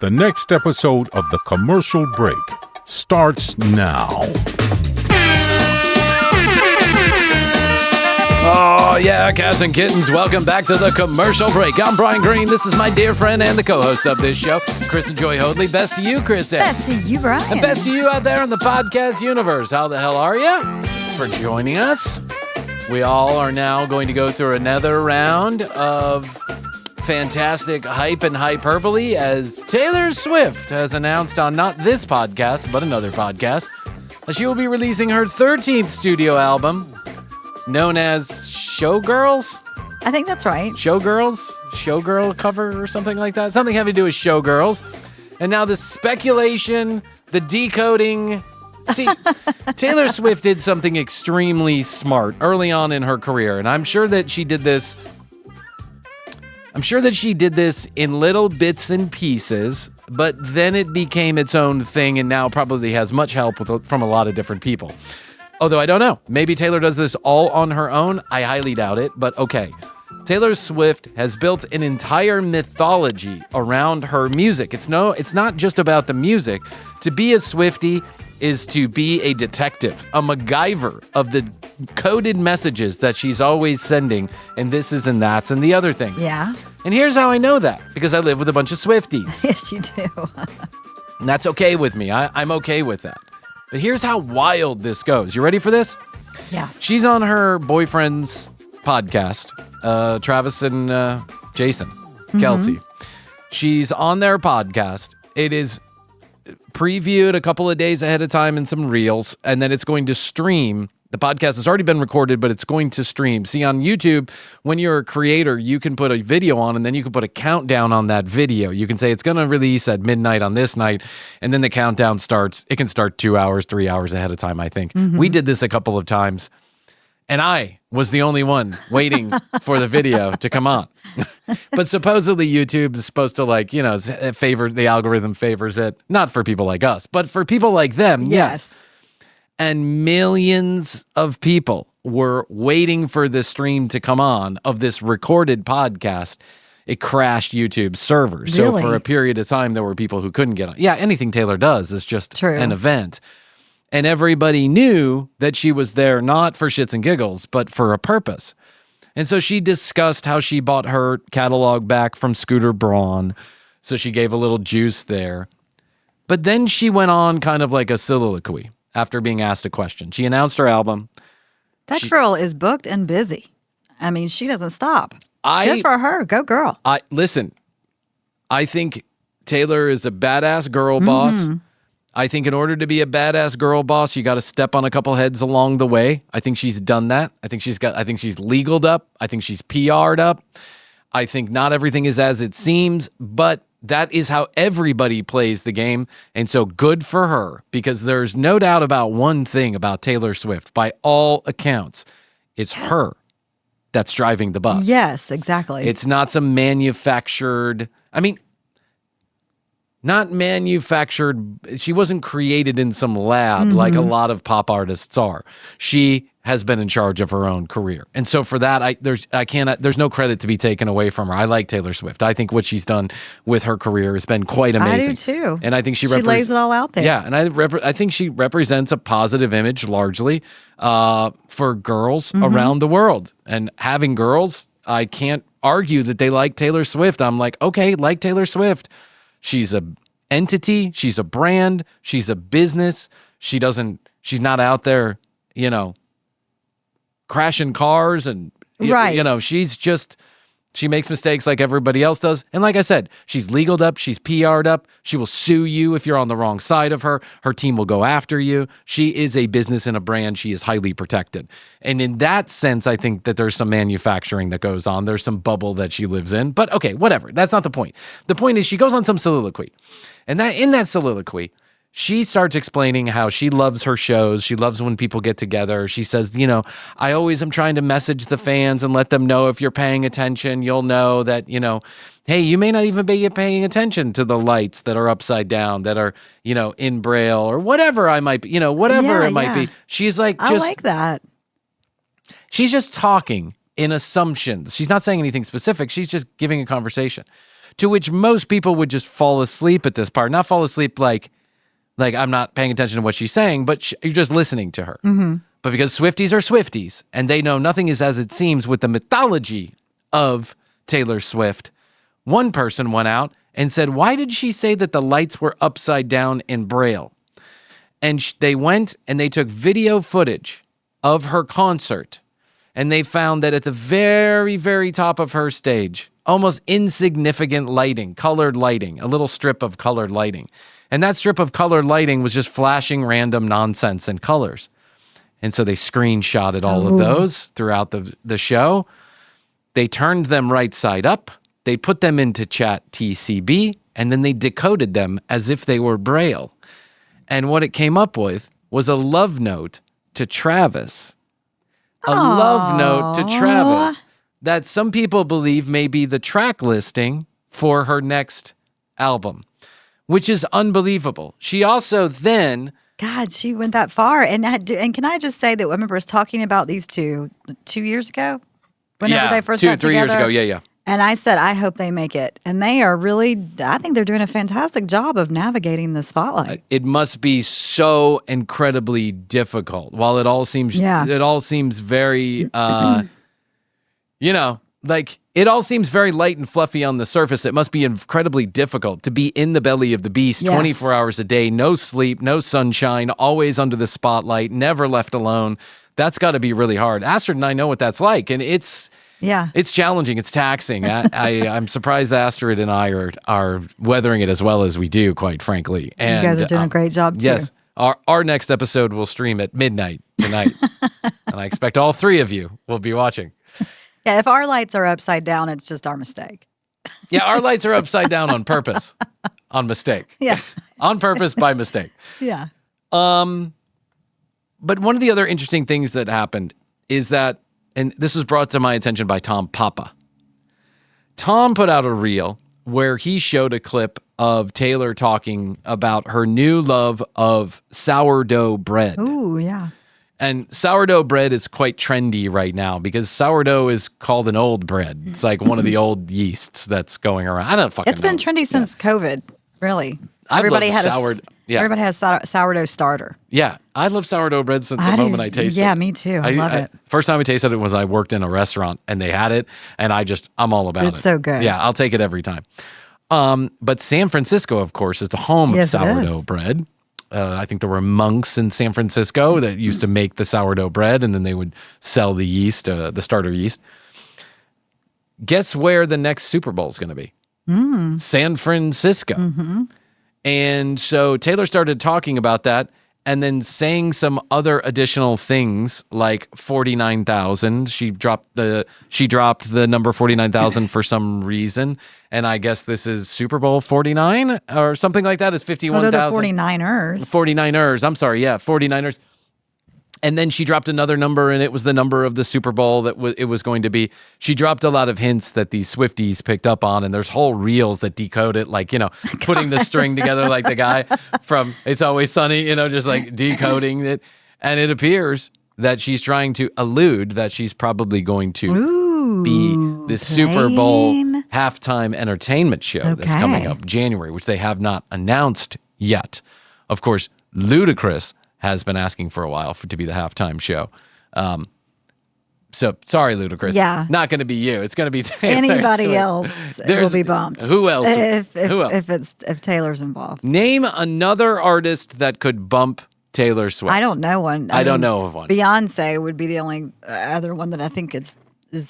The next episode of The Commercial Break starts now. Oh, yeah, cats and kittens, welcome back to The Commercial Break. I'm Bryan Green. This is my dear friend and the co-host of this show, Chris and Joy Hoadley. Best to you, Krissy. Best to you, Bryan. And best to you out there in the podcast universe. How the hell are you? Thanks for joining us. We all are now going to go through another round of fantastic hype and hyperbole as Taylor Swift has announced on not this podcast, but another podcast, that she will be releasing her 13th studio album, known as Showgirls? I think that's right. Showgirl cover or something like that. Something having to do with Showgirls. And now the speculation, the decoding. See, Taylor Swift did something extremely smart early on in her career, and I'm sure that she did this in little bits and pieces, but then it became its own thing and now probably has much help from a lot of different people. Although I don't know. Maybe Taylor does this all on her own. I highly doubt it, but okay. Taylor Swift has built an entire mythology around her music. It's not just about the music. To be a Swiftie is to be a detective, a MacGyver of the coded messages that she's always sending, and this is and that's and the other things. Yeah. And here's how I know that, because I live with a bunch of Swifties. Yes, you do. And that's okay with me. I'm okay with that. But here's how wild this goes. You ready for this? Yes. She's on her boyfriend's podcast, Travis and Jason Kelsey. She's on their podcast. It is previewed a couple of days ahead of time in some reels, and then it's going to stream. The podcast has already been recorded, but it's going to stream. See, on YouTube, when you're a creator, you can put a video on, and then you can put a countdown on that video. You can say it's going to release at midnight on this night, and then the countdown starts. It can start 2 hours, 3 hours ahead of time, I think. We did this a couple of times, and I was the only one waiting for the video to come on. But supposedly YouTube is supposed to favor, the algorithm favors it. Not for people like us, but for people like them, yes. And millions of people were waiting for the stream to come on of this recorded podcast. It crashed YouTube's servers. Really? So for a period of time, there were people who couldn't get on. Yeah, anything Taylor does is just an event. And everybody knew that she was there not for shits and giggles, but for a purpose. And so she discussed how she bought her catalog back from Scooter Braun. So she gave a little juice there. But then she went on kind of like a soliloquy after being asked a question. She announced her album. That girl is booked and busy. I mean, she doesn't stop. Good for her. Go girl. Listen, I think Taylor is a badass girl boss. I think in order to be a badass girl boss, you got to step on a couple heads along the way. I think she's done that. I think she's legaled up. I think she's PR'd up. I think not everything is as it seems, but that is how everybody plays the game. And so good for her, because there's no doubt about one thing about Taylor Swift. By all accounts, it's her that's driving the bus. Yes, exactly. It's not some manufactured, not manufactured. She wasn't created in some lab like a lot of pop artists are. She has been in charge of her own career. And so for that, there's no credit to be taken away from her. I like Taylor Swift. I think what she's done with her career has been quite amazing. I do too. And I think she lays it all out there. Yeah, and I think she represents a positive image largely for girls around the world. And having girls, I can't argue that they like Taylor Swift. I'm like, okay, like Taylor Swift. She's a entity. She's a brand. She's a business. She's not out there, crashing cars and, she makes mistakes like everybody else does. And like I said, she's legaled up. She's PR'd up. She will sue you if you're on the wrong side of her. Her team will go after you. She is a business and a brand. She is highly protected. And in that sense, I think that there's some manufacturing that goes on. There's some bubble that she lives in. But okay, whatever. That's not the point. The point is she goes on some soliloquy. And that in that soliloquy, she starts explaining how she loves her shows. She loves when people get together. She says, I always am trying to message the fans and let them know if you're paying attention, you'll know that, hey, you may not even be paying attention to the lights that are upside down, that are, in Braille or whatever I might be, whatever it might be. She's like, I like that. She's just talking in assumptions. She's not saying anything specific. She's just giving a conversation. to which most people would just fall asleep at this part. Not fall asleep like I'm not paying attention to what she's saying, but you're just listening to her. Mm-hmm. But because Swifties are Swifties, and they know nothing is as it seems with the mythology of Taylor Swift, one person went out and said, why did she say that the lights were upside down in Braille? And they went and they took video footage of her concert, and they found that at the very, very top of her stage, almost insignificant lighting, colored lighting, a little strip of colored lighting. And that strip of colored lighting was just flashing random nonsense and colors. And so they screenshotted all of those throughout the show. They turned them right side up. They put them into Chat TCB, and then they decoded them as if they were Braille. And what it came up with was a love note to Travis. A love note to Travis that some people believe may be the track listing for her next album, which is unbelievable. She also then... God, she went that far. And can I just say that I remember us talking about these 2 years ago? Whenever they first got 3 years together. ago, yeah. And I said, I hope they make it. And they are really, I think they're doing a fantastic job of navigating the spotlight. It must be so incredibly difficult. While it all seems very, it all seems very light and fluffy on the surface. It must be incredibly difficult to be in the belly of the beast 24 hours a day, no sleep, no sunshine, always under the spotlight, never left alone. That's got to be really hard. Astrid and I know what that's like, and it's challenging. It's taxing. I'm surprised Astrid and I are weathering it as well as we do, quite frankly. And you guys are doing a great job, too. Yes. Our next episode will stream at midnight tonight, and I expect all three of you will be watching. Yeah, if our lights are upside down, it's just our mistake. Yeah, our lights are upside down on purpose, on mistake. Yeah. On purpose by mistake. Yeah. But one of the other interesting things that happened is that, and this was brought to my attention by Tom Papa. Tom put out a reel where he showed a clip of Taylor talking about her new love of sourdough bread. Ooh, yeah. And sourdough bread is quite trendy right now because sourdough is called an old bread. It's like one of the old yeasts that's going around. I don't fucking know. It's been trendy since COVID, really. Everybody has sourdough starter. Yeah, I love sourdough bread since the moment I tasted it. Yeah, me too. I love it. First time I tasted it was I worked in a restaurant and they had it, and I'm all about it. It's so good. Yeah, I'll take it every time. But San Francisco, of course, is the home of sourdough bread. I think there were monks in San Francisco that used to make the sourdough bread, and then they would sell the yeast, the starter yeast. Guess where the next Super Bowl is going to be? San Francisco. Mm-hmm. And so Taylor started talking about that and then saying some other additional things like 49,000. She dropped the number 49,000 for some reason. And I guess this is Super Bowl 49 or something like that. It's 51,000. They're the 49ers. 49ers. I'm sorry. Yeah, 49ers. And then she dropped another number, and it was the number of the Super Bowl that it was going to be. She dropped a lot of hints that these Swifties picked up on, and there's whole reels that decode it, like, putting the string together like the guy from It's Always Sunny, just like decoding it. And it appears that she's trying to allude that she's probably going to be the Super Bowl halftime entertainment show that's coming up January, which they have not announced yet. Of course, Ludacris has been asking for a while to be the halftime show. So sorry, Ludacris. Yeah. Not going to be you. It's going to be Taylor anybody Swift. else will be bumped. Who else? If Taylor's involved. Name another artist that could bump Taylor Swift. I don't know one. I don't know of one. Beyonce would be the only other one that I think is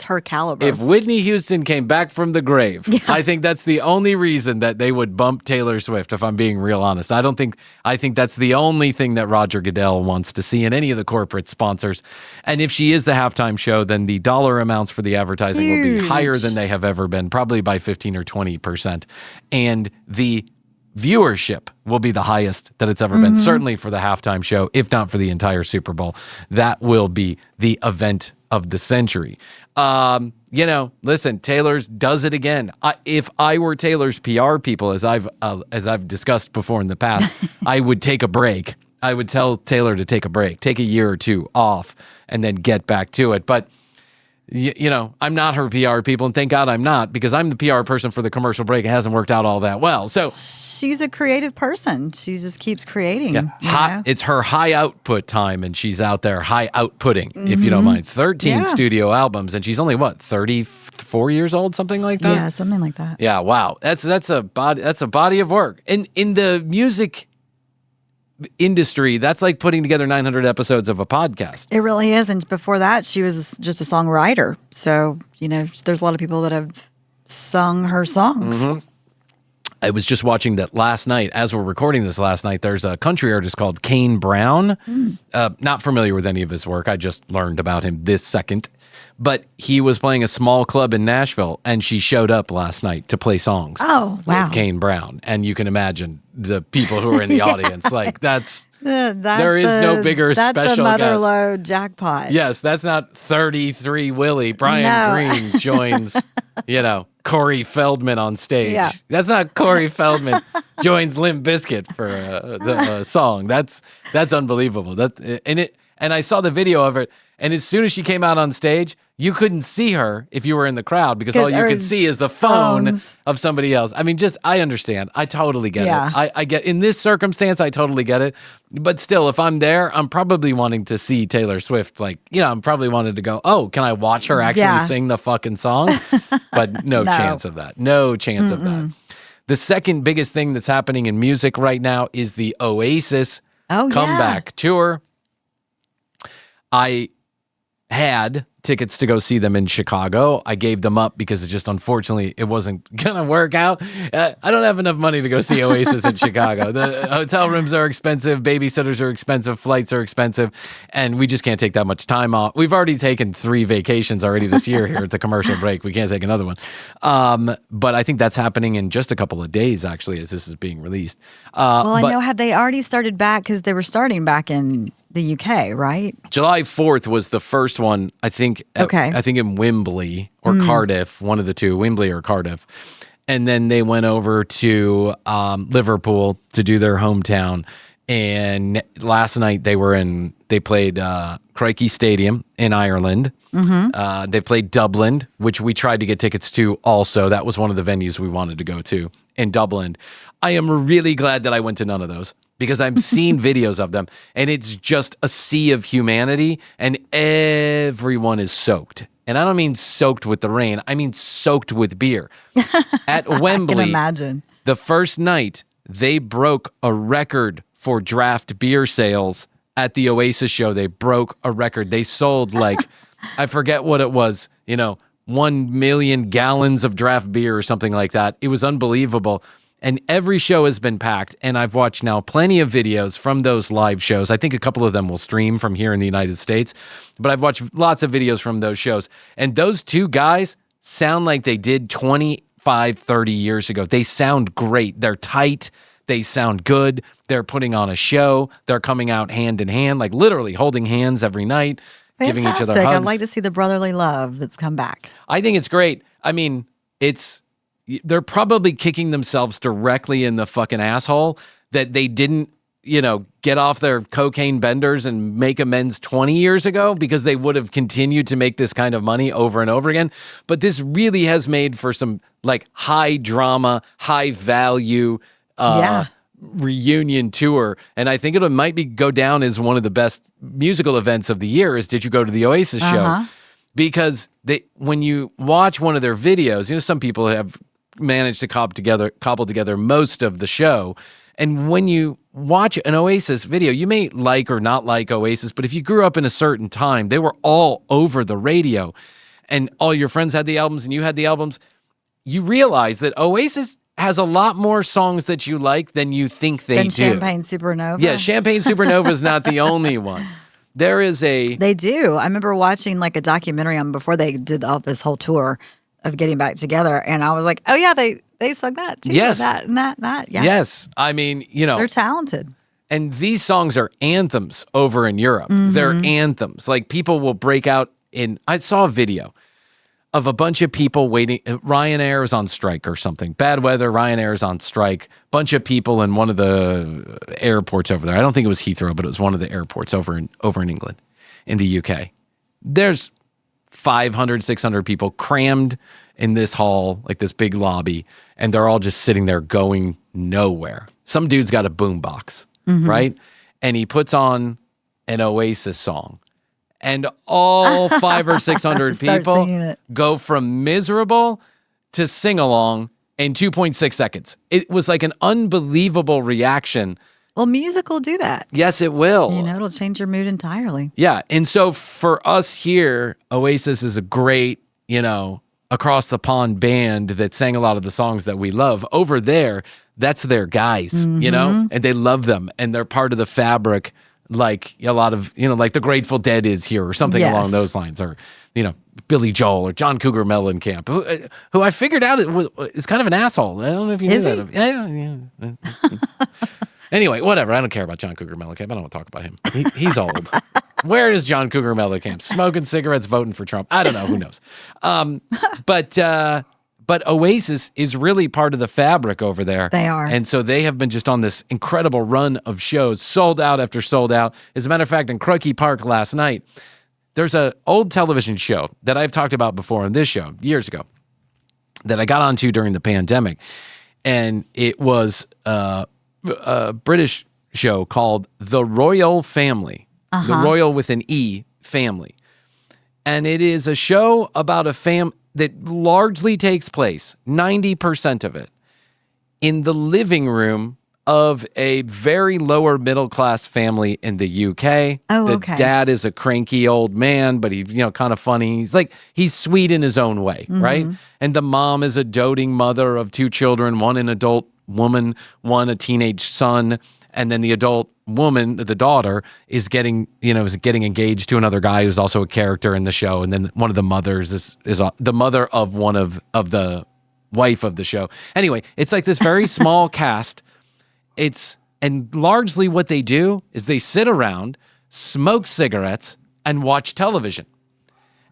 her caliber. If Whitney Houston came back from the grave, I think that's the only reason that they would bump Taylor Swift, if I'm being real honest. I think that's the only thing that Roger Goodell wants to see in any of the corporate sponsors. And if she is the halftime show, then the dollar amounts for the advertising will be higher than they have ever been, probably by 15 or 20%. And the viewership will be the highest that it's ever been, certainly for the halftime show, if not for the entire Super Bowl. That will be the event of the century. Listen, Taylor's does it again. If I were Taylor's PR people, as I've discussed before in the past, I would take a break. I would tell Taylor to take a break, take a year or two off, and then get back to it. But I'm not her PR people, and thank God I'm not, because I'm the PR person for the commercial break. It hasn't worked out all that well. So she's a creative person. She just keeps creating. It's her high output time, and she's out there high outputting, if you don't mind. 13 studio albums, and she's only 34 years old, something like that. Yeah, something like that. Yeah, wow, that's a body of work. And in the music industry, that's like putting together 900 episodes of a podcast. It really is. And before that, she was just a songwriter. So, there's a lot of people that have sung her songs. I was just watching that last night. As we're recording this last night, there's a country artist called Kane Brown. Not familiar with any of his work. I just learned about him this second. But he was playing a small club in Nashville, and she showed up last night to play songs. Oh, wow. With Kane Brown. And you can imagine the people who are in the audience. Like, there is no bigger special guest. That's the Motherlode jackpot. Yes, that's not 33 Willie. Bryan Green joins, Corey Feldman on stage. Yeah. That's not Corey Feldman joins Limp Bizkit for the song. That's unbelievable. And I saw the video of it. And as soon as she came out on stage, you couldn't see her if you were in the crowd, because all you could see is the phone of somebody else. I mean, I understand. I totally get it. I get, in this circumstance, I totally get it. But still, if I'm there, I'm probably wanting to see Taylor Swift. Like, I'm probably wanting to go, oh, can I watch her actually sing the fucking song? But no chance of that. No chance of that. The second biggest thing that's happening in music right now is the Oasis comeback tour. I had tickets to go see them in Chicago. I gave them up because unfortunately, it wasn't going to work out. I don't have enough money to go see Oasis in Chicago. The hotel rooms are expensive, babysitters are expensive, flights are expensive, and we just can't take that much time off. We've already taken 3 vacations already this year here at the commercial break. We can't take another one. But I think that's happening in just a couple of days, actually, as this is being released. I know. Have they already started back? Because they were starting back in the UK, right? July 4th was the first one, I think. I think in Wembley or Cardiff, one of the two, Wembley or Cardiff. And then they went over to Liverpool to do their hometown. And last night they played Crikey Stadium in Ireland. They played Dublin, which we tried to get tickets to also. That was one of the venues we wanted to go to in Dublin. I am really glad that I went to none of those, because I've seen videos of them, and it's just a sea of humanity, and everyone is soaked. And I don't mean soaked with the rain. I mean soaked with beer. At Wembley, I can imagine. The first night, they broke a record for draft beer sales at the Oasis show. They broke a record. They sold I forget what it was, 1 million gallons of draft beer or something like that. It was unbelievable. And every show has been packed, and I've watched now plenty of videos from those live shows. I think a couple of them will stream from here in the United States, but I've watched lots of videos from those shows. And those two guys sound like they did 25, 30 years ago. They sound great. They're tight. They sound good. They're putting on a show. They're coming out hand in hand, like literally holding hands every night, giving each other hugs. I'd like to see the brotherly love that's come back. I think it's great. I mean, they're probably kicking themselves directly in the fucking asshole that they didn't, get off their cocaine benders and make amends 20 years ago, because they would have continued to make this kind of money over and over again. But this really has made for some high drama, high value reunion tour. And I think it might go down as one of the best musical events of the year. Did you go to the Oasis show? Because when you watch one of their videos, some people have managed to cobble together most of the show. And when you watch an Oasis video, you may like or not like Oasis, but if you grew up in a certain time, they were all over the radio, and all your friends had the albums and you had the albums, you realize that Oasis has a lot more songs that you like than you think they do. Champagne Supernova? Yeah, Champagne Supernova is not the only one. There is They do. I remember watching a documentary on before they did this whole tour of getting back together, and I was like, oh yeah, they sung that too. Yes. That and that. Yeah. Yes. I mean, they're talented. And these songs are anthems over in Europe. They're anthems. People will break out I saw a video of a bunch of people waiting. Ryanair is on strike or something. Bad weather, Ryanair is on strike. Bunch of people in one of the airports over there. I don't think it was Heathrow, but it was one of the airports over in England, in the UK. There's 500, 600 people crammed in this hall, like this big lobby, and they're all just sitting there going nowhere. Some dude's got a boombox, right? And he puts on an Oasis song. And all 500 or 600 people go from miserable to sing along in 2.6 seconds. It was like an unbelievable reaction. Well, music will do that. Yes, it will. It'll change your mood entirely. Yeah. And so for us here, Oasis is a great, across the pond band that sang a lot of the songs that we love. Over there, that's their guys, and they love them. And they're part of the fabric, like a lot of, like the Grateful Dead is here or something along those lines. Or, Billy Joel or John Cougar Mellencamp, who I figured out is kind of an asshole. I don't know if you knew that. Yeah. Anyway, whatever. I don't care about John Cougar Mellencamp. I don't want to talk about him. He's old. Where is John Cougar Mellencamp? Smoking cigarettes, voting for Trump. I don't know. Who knows? But Oasis is really part of the fabric over there. They are. And so they have been just on this incredible run of shows, sold out after sold out. As a matter of fact, in Krissy Park last night, there's an old television show that I've talked about before on this show years ago that I got onto during the pandemic. And it was a British show called The Royal Family. The Royal with an E, family. And it is a show about a family that largely takes place, 90% of it, in the living room of a very lower middle class family in the UK. The dad is a cranky old man, but he's, kind of funny. He's sweet in his own way, right? And the mom is a doting mother of 2 children, one an adult woman, one a teenage son. And then the adult woman, the daughter, is getting engaged to another guy who's also a character in the show. And then one of the mothers is the mother of one of the wife of the show. Anyway, it's like this very small cast. And largely what they do is they sit around, smoke cigarettes, and watch television.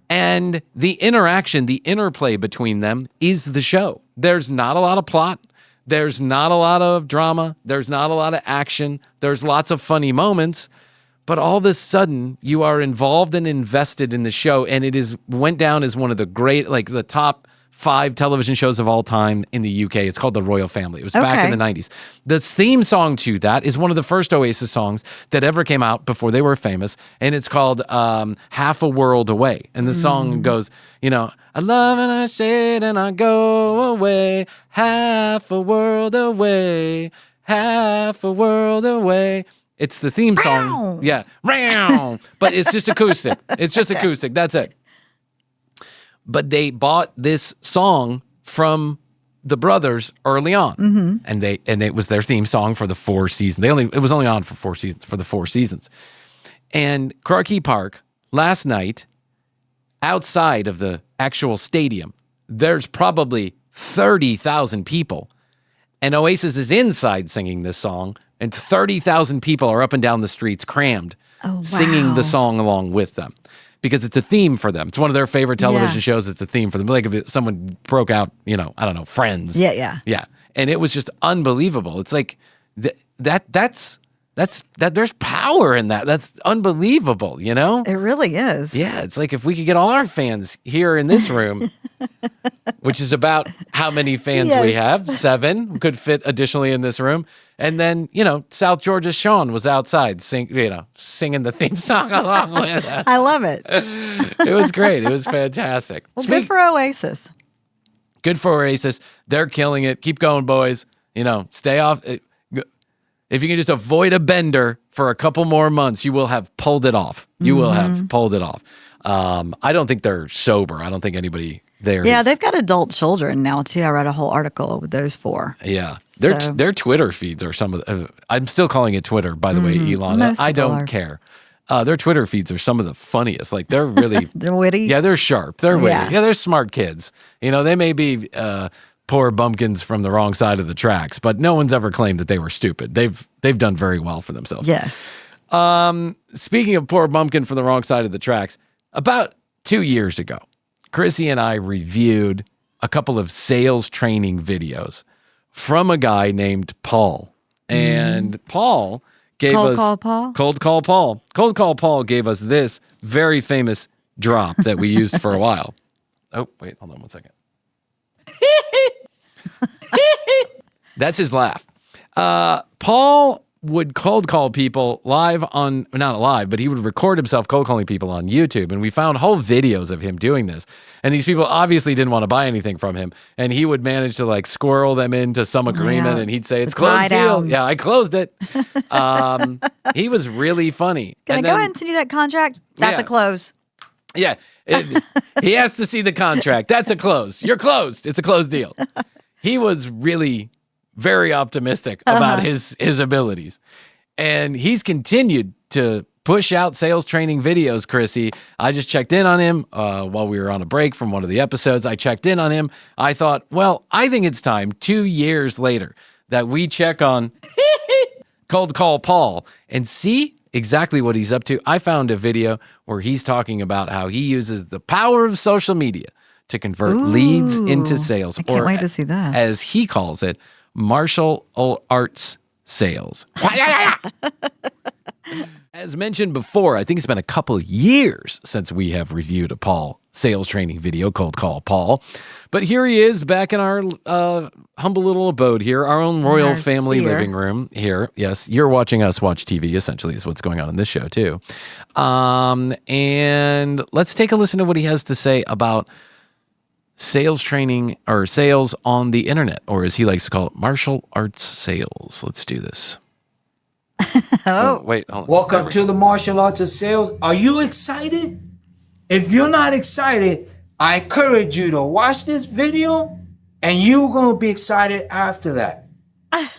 And the interaction, the interplay between them is the show. There's not a lot of plot. There's not a lot of drama. There's not a lot of action. There's lots of funny moments. But all of a sudden, you are involved and invested in the show. And it went down as one of the great, the top 5 television shows of all time in the UK. It's called The Royal Family. It was back in the 90s. The theme song to that is one of the first Oasis songs that ever came out before they were famous. And it's called Half a World Away. And the song goes, I love and I shade and I go away, half a world away, half a world away. It's the theme song. Yeah. But it's just acoustic. That's it. But they bought this song from the brothers early on, and it was their theme song for the 4 seasons. It was only on for 4 seasons, for the 4 seasons. And Krissy Park last night, outside of the actual stadium, there's probably 30,000 people, and Oasis is inside singing this song, and 30,000 people are up and down the streets crammed, singing the song along with them. Because it's a theme for them. It's one of their favorite television shows. It's a theme for them. Like if someone broke out, I don't know, Friends. Yeah. And it was just unbelievable. It's like that's there's power in that. That's unbelievable, It really is. Yeah, it's like if we could get all our fans here in this room, which is about how many fans we have, 7 could fit additionally in this room. And then, South Georgia Sean was outside singing the theme song along with us. I love it. It was great. It was fantastic. Well, good for Oasis. Good for Oasis. They're killing it. Keep going, boys. Stay off. If you can just avoid a bender for a couple more months, you will have pulled it off. You will have pulled it off. I don't think they're sober. I don't think anybody there. Yeah, they've got adult children now too. I read a whole article with those 4. Yeah, their Twitter feeds are some of the. I'm still calling it Twitter, by the way, Elon. I don't care. Their Twitter feeds are some of the funniest. Like they're really they're witty. Yeah, they're sharp. They're witty. Yeah, they're smart kids. They may be poor bumpkins from the wrong side of the tracks, but no one's ever claimed that they were stupid. They've done very well for themselves. Yes. Speaking of poor bumpkin from the wrong side of the tracks, about 2 years ago, Krissy and I reviewed a couple of sales training videos from a guy named Paul. And Paul gave us... Cold Call Paul? Cold Call Paul. Cold Call Paul gave us this very famous drop that we used for a while. Oh, wait, hold on one second. That's his laugh. Paul would cold call people live on, not live, but he would record himself cold calling people on YouTube. And we found whole videos of him doing this. And these people obviously didn't want to buy anything from him. And he would manage to like squirrel them into some agreement. And he'd say, it's closed deal. Yeah, I closed it. He was really funny. Can I go ahead and send you that contract? That's a close. Yeah. He has to see the contract. That's a close. You're closed. It's a closed deal. He was really very optimistic about his abilities. And he's continued to push out sales training videos, Krissy. I just checked in on him while we were on a break from one of the episodes. I checked in on him. I thought, well, I think it's time 2 years later that we check on Cold Call Paul and see exactly what he's up to. I found a video where he's talking about how he uses the power of social media to convert leads into sales. I can't wait to see that. As he calls it, martial arts sales. As mentioned before, I think it's been a couple years since we have reviewed a Paul sales training video, Cold Call Paul. But here he is back in our humble little abode here, our own royal family living room here. Yes, you're watching us watch TV, essentially, is what's going on in this show, too. And let's take a listen to what he has to say about sales training or sales on the internet, or as he likes to call it, martial arts sales. Let's do this. Wait, hold on. Welcome to the martial arts of sales. Are you excited? If you're not excited, I encourage you to watch this video and you're going to be excited after that.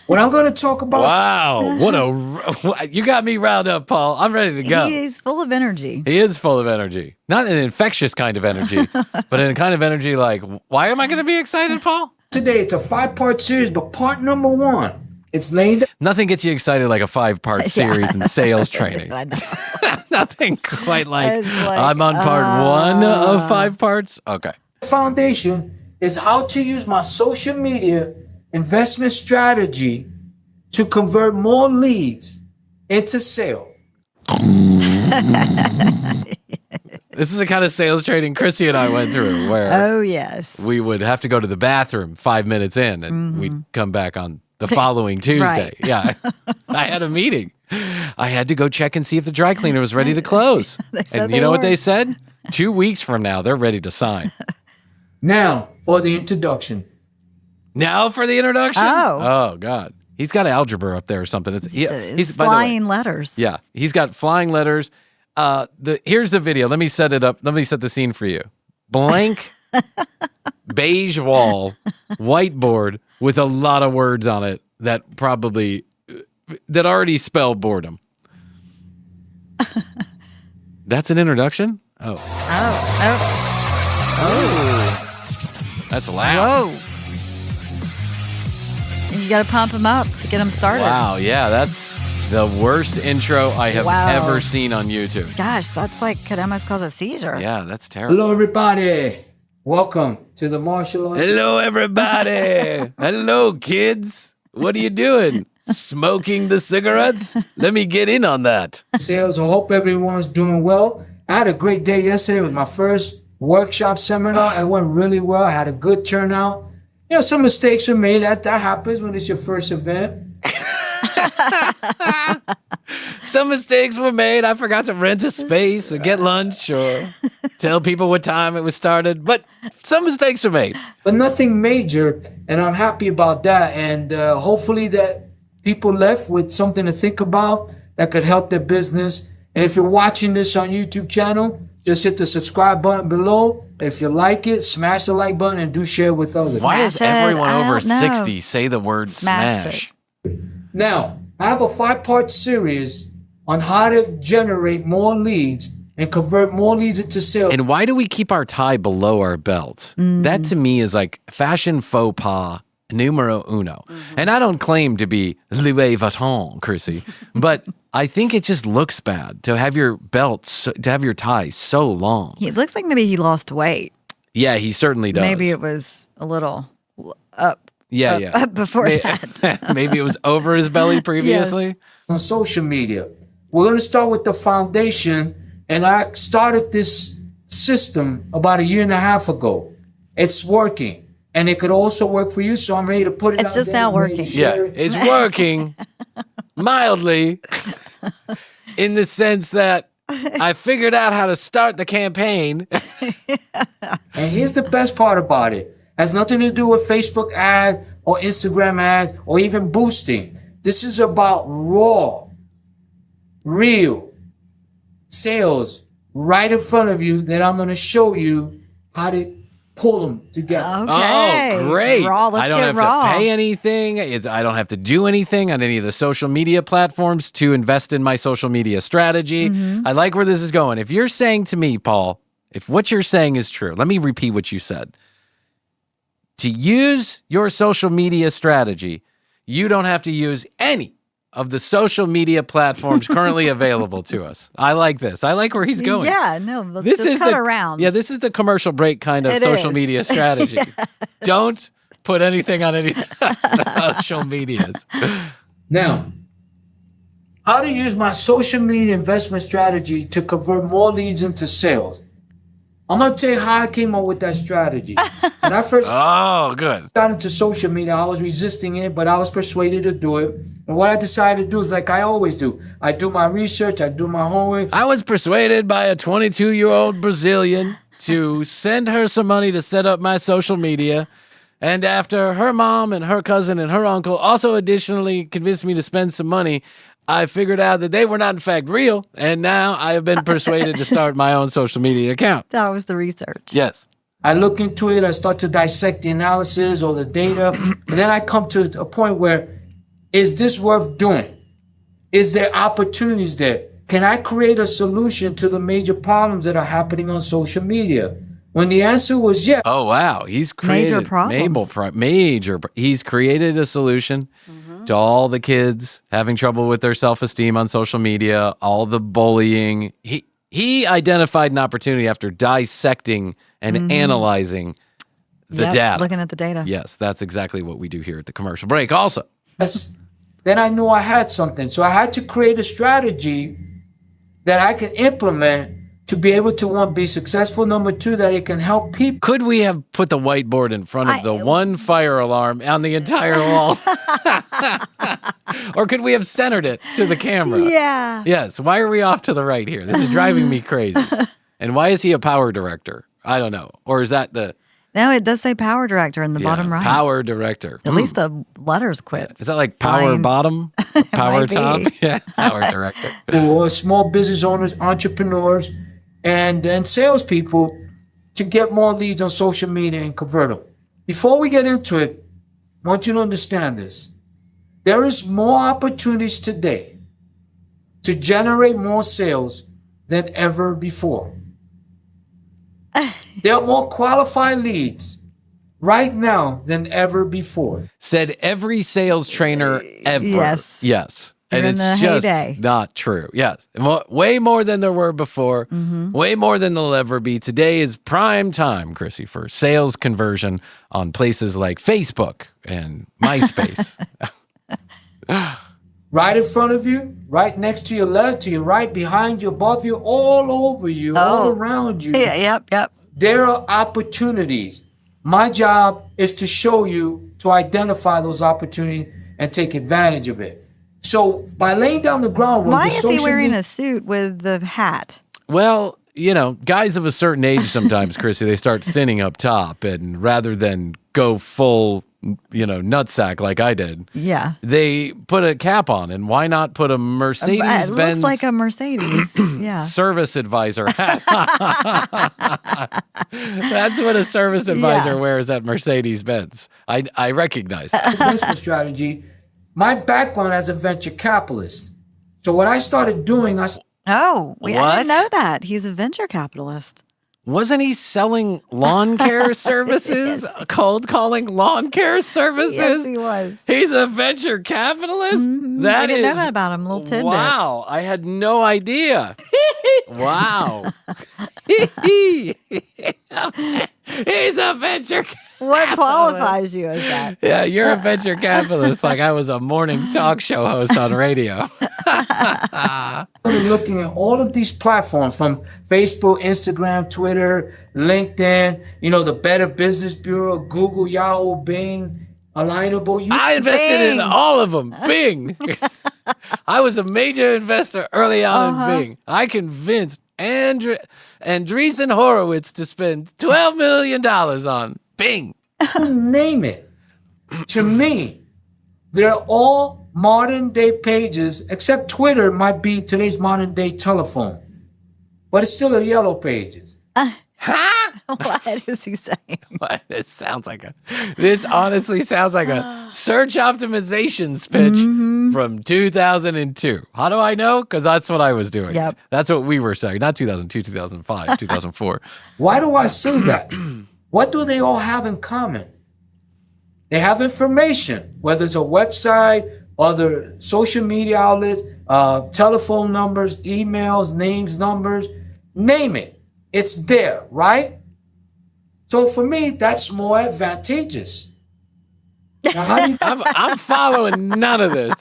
What I'm going to talk about. Wow. You got me riled up, Paul. I'm ready to go. He's full of energy. He is full of energy. Not an infectious kind of energy, but in a kind of energy like, why am I going to be excited, Paul? Today, it's a 5-part series, but part number 1, it's named. Nothing gets you excited like a 5-part series in sales training. I know. Nothing quite like I'm on part 1 of 5 parts. Okay. Foundation is how to use my social media investment strategy to convert more leads into sales. This is the kind of sales training Krissy and I went through where we would have to go to the bathroom 5 minutes in and we'd come back on the following Tuesday. Yeah. I had a meeting. I had to go check and see if the dry cleaner was ready to close. And you know what they said? 2 weeks from now, they're ready to sign. Now for the introduction. Oh, God. He's got algebra up there or something. He's flying letters. Yeah, he's got flying letters. Here's the video. Let me set it up. Let me set the scene for you. Blank, beige wall, whiteboard with a lot of words on it that already spell boredom. That's an introduction? Oh. That's loud. Whoa. You got to pump him up to get him started. Wow, yeah, that's the worst intro I have ever seen on YouTube. Gosh, that's like, could almost cause a seizure. Yeah, that's terrible. Hello, everybody. Welcome to the martial arts. Hello, everybody. Hello, kids. What are you doing? Smoking the cigarettes? Let me get in on that. Sales, I hope everyone's doing well. I had a great day yesterday. It was my first workshop seminar. It went really well. I had a good turnout. You know, some mistakes were made. That happens when it's your first event. Some mistakes were made. I forgot to rent a space or get lunch or tell people what time it was started. But some mistakes were made. But nothing major, and I'm happy about that. And hopefully that people left with something to think about that could help their business. And if you're watching this on YouTube channel, just hit the subscribe button below. If you like it, smash the like button and do share with others. Why does everyone over 60 say the word smash? Now, I have a 5-part series on how to generate more leads and convert more leads into sales. And why do we keep our tie below our belt? That to me is like fashion faux pas numero uno. And I don't claim to be Louis Vuitton, Krissy, but I think it just looks bad to have your belt, to have your tie so long. It looks like maybe he lost weight. Yeah, he certainly does. Maybe it was a little up. Yeah, up before that. Maybe it was over his belly previously. Yes. On social media, we're going to start with the foundation. And I started this system about 1.5 years ago. It's working. And it could also work for you, so I'm ready to put it out It's just there. now I'm ready to working. share Yeah, it. it's working mildly in the sense that I figured out how to start the campaign. And here's the best part about it. Has nothing to do with Facebook ad or Instagram ad or even boosting. This is about raw, real sales right in front of you that I'm going to show you how to pull them together. Okay. Oh, great. Raw. Let's I don't get have raw. to pay anything. I don't have to do anything on any of the social media platforms to invest in my social media strategy. I like where this is going. If you're saying to me, Paul, if what you're saying is true, let me repeat what you said. To use your social media strategy, you don't have to use any of the social media platforms currently available to us. I like this. I like where he's going. Yeah, no, let's just cut around. Yeah, this is the commercial break kind of It social is. media strategy. Don't put anything on any social medias. Now, how to use my social media investment strategy to convert more leads into sales. I'm going to tell you how I came up with that strategy. When I first Oh, good. got into social media, I was resisting it, but I was persuaded to do it. And what I decided to do is like I always do. I do my research, I do my homework. I was persuaded by a 22-year-old Brazilian to send her some money to set up my social media. And after her mom and her cousin and her uncle also additionally convinced me to spend some money, I figured out that they were not in fact real. And now I have been persuaded to start my own social media account. That was the research. Yes. I look into it, I start to dissect the analysis or the data. And then I come to a point where, is this worth doing? Is there opportunities there? Can I create a solution to the major problems that are happening on social media? When the answer was yes, Oh, wow. He's created Major problems. He's created a solution to all the kids having trouble with their self-esteem on social media, all the bullying. He identified an opportunity after dissecting and analyzing the Yep, data. looking at the data. Yes, that's exactly what we do here at the commercial break. Also, then I knew I had something. So I had to create a strategy that I can implement to be able to, one, be successful. Number two, that it can help people. could we have put the whiteboard in front of the one fire alarm on the entire wall? Or could we have centered it to the camera? Yeah. Yes. Why are we off to the right here? This is driving me crazy. And why is he a power director? I don't know. Or is that the No, it does say power director in the bottom right. power director? At least the letters quit. Is that like power Fine. bottom? Power Might be. top? Yeah. Power director. Or small business owners, entrepreneurs, and salespeople to get more leads on social media and convert them. Before we get into it, I want you to understand this. There is more opportunities today to generate more sales than ever before. There are more qualified leads right now than ever before. Said every sales trainer ever. Yes. Yes. And You're in it's the just heyday. not true. Yes. Way more than there were before. Way more than there'll ever be. Today is prime time, Krissy, for sales conversion on places like Facebook and MySpace. Right in front of you, right next to your left, to your right, behind you, above you, all over you, all around you. Yeah, yep. There are opportunities. My job is to show you, to identify those opportunities and take advantage of it. So by laying down the groundwork, Why the is he social wearing media- a suit with the hat? Well, you know, guys of a certain age sometimes, Krissy, they start thinning up top. And rather than go full, nutsack like I did, Yeah. they put a cap on. And why not put a It Mercedes-Benz looks like a Mercedes. Yeah. service advisor hat? That's what a service advisor Yeah. wears at Mercedes-Benz. I recognize that. investment strategy. My background as a venture capitalist. So what I started doing, I Oh, I What? didn't know that. He's a venture capitalist. Wasn't he selling lawn care services? Cold calling lawn care services? Yes, he was. He's a venture capitalist? That I didn't know is- that about him. Little tidbit. Wow, I had no idea. Wow. He's a venture What qualifies you as that? Yeah, you're a venture capitalist like I was a morning talk show host on radio. started looking at all of these platforms from Facebook, Instagram, Twitter, LinkedIn, the Better Business Bureau, Google, Yahoo, Bing, Alignable. I invested Bing. in all of them. Bing. I was a major investor early on in Bing. I convinced Andreessen Horowitz to spend $12 million on Bing. Name it. To me, they're all modern day pages, except Twitter might be today's modern day telephone. But it's still a yellow pages. Huh? What is he saying? What? This honestly sounds like a search optimizations pitch from 2002. How do I know? Because that's what I was doing. Yep. That's what we were saying. Not 2002, 2005, 2004. Why do I say that? What do they all have in common? They have information, whether it's a website, other social media outlets, telephone numbers, emails, names, numbers, name it. It's there, right? So for me, that's more advantageous. Now, how do you- I'm following none of this.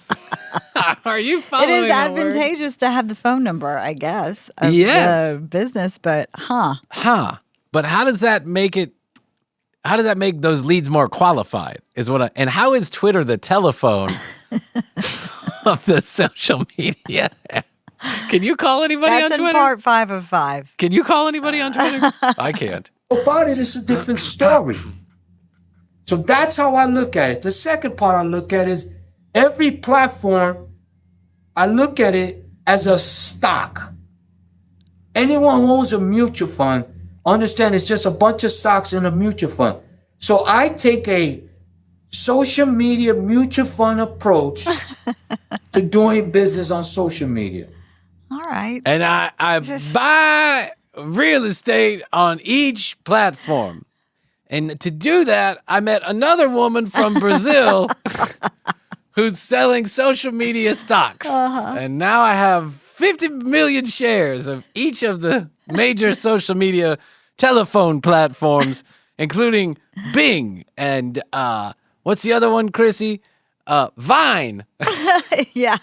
Are you following? It is a word? advantageous to have the phone number, I guess, of Yes. the business, but But how does that make it? How does that make those leads more qualified? And how is Twitter the telephone of the social media? Can you call anybody that's on in Twitter? part 5 of 5. Can you call anybody on Twitter? I can't. about it is a different story. So that's how I look at it. The second part I look at is every platform, I look at it as a stock. Anyone who owns a mutual fund, understand it's just a bunch of stocks in a mutual fund. So I take a social media mutual fund approach to doing business on social media. All right. And I buy real estate on each platform. And to do that, I met another woman from Brazil who's selling social media stocks. And now I have 50 million shares of each of the major social media telephone platforms, including Bing and what's the other one, Krissy? Vine. Yeah.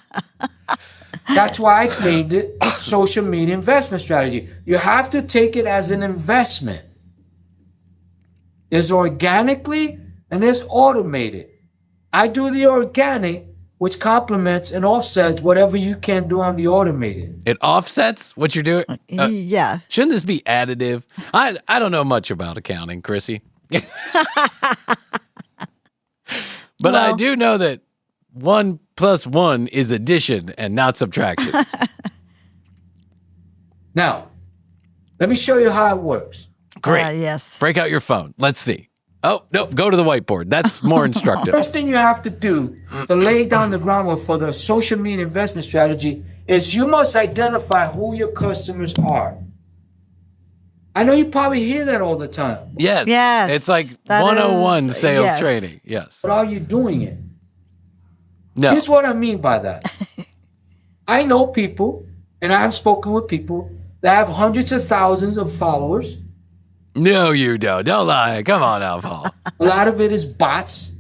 That's why I named it social media investment strategy. You have to take it as an investment. There's organically and there's automated. I do the organic, which complements and offsets whatever you can do on the automated. It offsets what you're doing. Yeah. Shouldn't this be additive? I don't know much about accounting, Krissy. But I Well. do know that 1 + 1 is addition and not subtraction. Now, let me show you how it works. Great. Yes. Break out your phone. Let's see. Oh, no, go to the whiteboard. That's more instructive. First thing you have to do to lay down the groundwork for the social media investment strategy is you must identify who your customers are. I know you probably hear that all the time, Yes. Yes, It's like that 101 is- sales yes. training. Yes. but are you doing it? No. Here's what I mean by that. I know people, and I've spoken with people that have hundreds of thousands of followers. No, you don't. Don't lie. Come on now, Paul. A lot of it is bots.